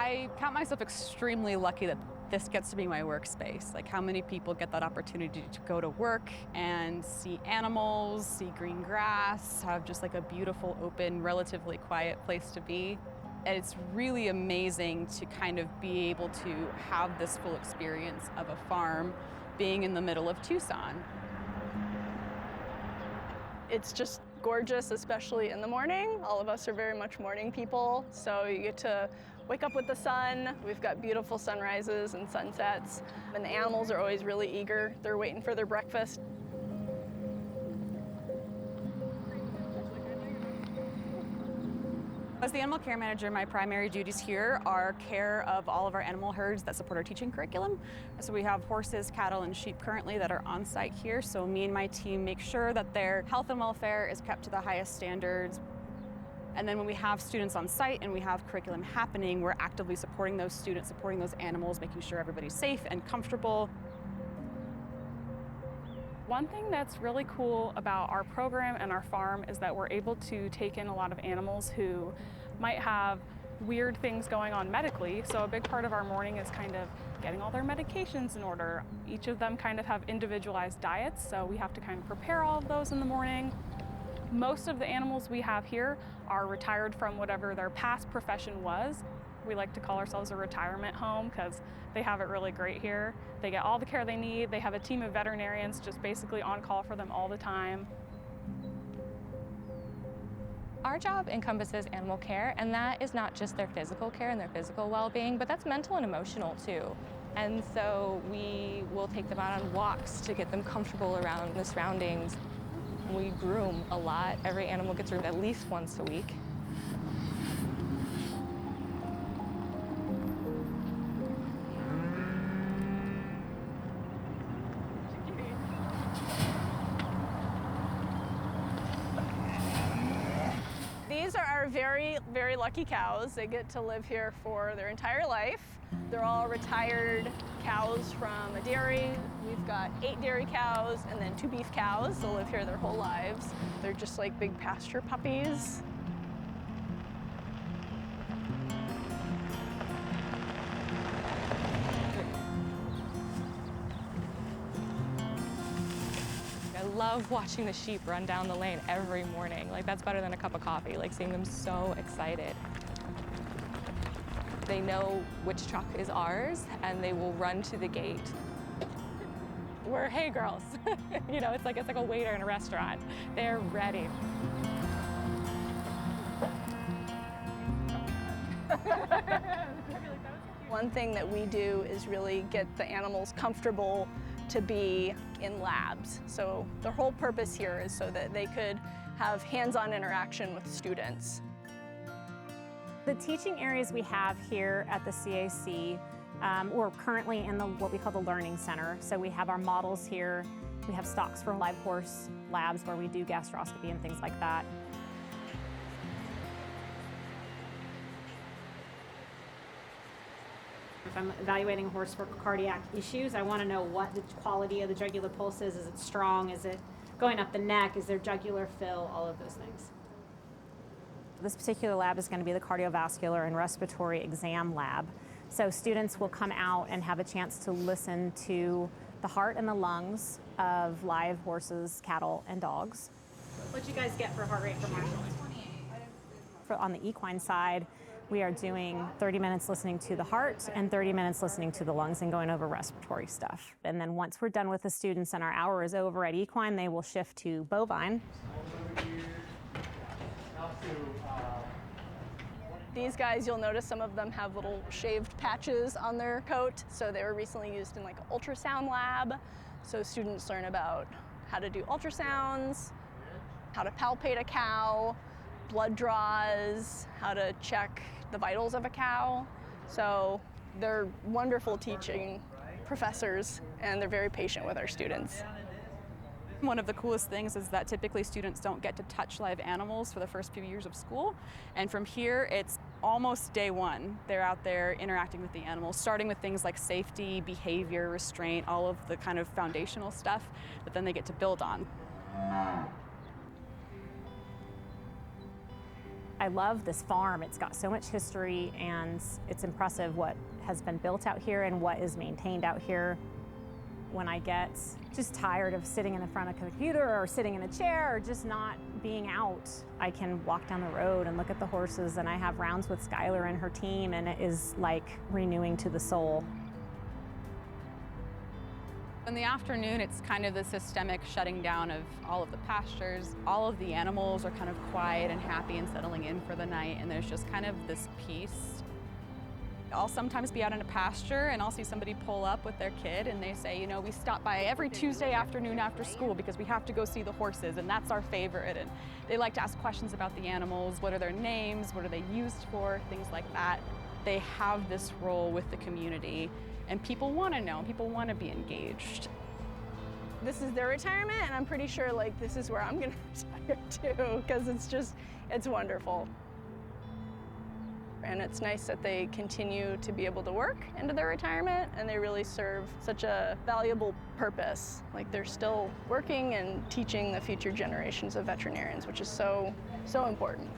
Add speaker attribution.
Speaker 1: I count myself extremely lucky that this gets to be my workspace. Like, how many people get that opportunity to go to work and see animals, see green grass, have just like a beautiful, open, relatively quiet place to be. And it's really amazing to kind of be able to have this full experience of a farm being in the middle of Tucson.
Speaker 2: It's just gorgeous, especially in the morning. All of us are very much morning people, so you get to wake up with the sun. We've got beautiful sunrises and sunsets, and the animals are always really eager. They're waiting for their breakfast.
Speaker 1: As the animal care manager, my primary duties here are care of all of our animal herds that support our teaching curriculum. So we have horses, cattle, and sheep currently that are on site here. So me and my team make sure that their health and welfare is kept to the highest standards. And then when we have students on site and we have curriculum happening, we're actively supporting those students, supporting those animals, making sure everybody's safe and comfortable.
Speaker 3: One thing that's really cool about our program and our farm is that we're able to take in a lot of animals who might have weird things going on medically. So a big part of our morning is kind of getting all their medications in order. Each of them kind of have individualized diets, so we have to kind of prepare all of those in the morning. Most of the animals we have here are retired from whatever their past profession was. We like to call ourselves a retirement home because they have it really great here. They get all the care they need. They have a team of veterinarians just basically on call for them all the time.
Speaker 4: Our job encompasses animal care, and that is not just their physical care and their physical well-being, but that's mental and emotional too. And so we will take them out on walks to get them comfortable around the surroundings. We groom a lot. Every animal gets groomed at least once a week.
Speaker 2: These are our very, very lucky cows. They get to live here for their entire life. They're all retired cows from a dairy. We've got 8 dairy cows and then 2 beef cows. They'll live here their whole lives. They're just like big pasture puppies.
Speaker 4: I love watching the sheep run down the lane every morning. Like, that's better than a cup of coffee, like seeing them so excited. They know which truck is ours, and they will run to the gate. We're hey girls. You know, it's like a waiter in a restaurant. They're ready.
Speaker 2: One thing that we do is really get the animals comfortable to be in labs. So the whole purpose here is so that they could have hands-on interaction with students.
Speaker 5: The teaching areas we have here at the CAC, we're currently in what we call the Learning Center. So we have our models here. We have stocks for live horse labs where we do gastroscopy and things like that. If I'm evaluating a horse for cardiac issues, I want to know what the quality of the jugular pulse is. Is it strong? Is it going up the neck? Is there jugular fill? All of those things. This particular lab is going to be the cardiovascular and respiratory exam lab. So students will come out and have a chance to listen to the heart and the lungs of live horses, cattle, and dogs. What'd you guys get for heart rate for Marshall? 28. On the equine side, we are doing 30 minutes listening to the heart and 30 minutes listening to the lungs and going over respiratory stuff. And then once we're done with the students and our hour is over at equine, they will shift to bovine.
Speaker 2: These guys, you'll notice some of them have little shaved patches on their coat. So they were recently used in like an ultrasound lab. So students learn about how to do ultrasounds, how to palpate a cow, blood draws, how to check the vitals of a cow. So they're wonderful teaching professors, and they're very patient with our students.
Speaker 1: One of the coolest things is that typically students don't get to touch live animals for the first few years of school. And from here, it's almost day one. They're out there interacting with the animals, starting with things like safety, behavior, restraint, all of the kind of foundational stuff that then they get to build on.
Speaker 5: I love this farm. It's got so much history, and it's impressive what has been built out here and what is maintained out here. When I get just tired of sitting in the front of a computer or sitting in a chair or just not being out, I can walk down the road and look at the horses, and I have rounds with Skylar and her team, and it is like renewing to the soul.
Speaker 1: In the afternoon, it's kind of the systemic shutting down of all of the pastures. All of the animals are kind of quiet and happy and settling in for the night, and there's just kind of this peace. I'll sometimes be out in a pasture and I'll see somebody pull up with their kid and they say, you know, we stop by every Tuesday afternoon after school because we have to go see the horses and that's our favorite. And they like to ask questions about the animals. What are their names? What are they used for? Things like that. They have this role with the community and people want to know, people want to be engaged.
Speaker 2: This is their retirement, and I'm pretty sure like this is where I'm gonna retire too, because it's wonderful. And it's nice that they continue to be able to work into their retirement, and they really serve such a valuable purpose. Like they're still working and teaching the future generations of veterinarians, which is so important.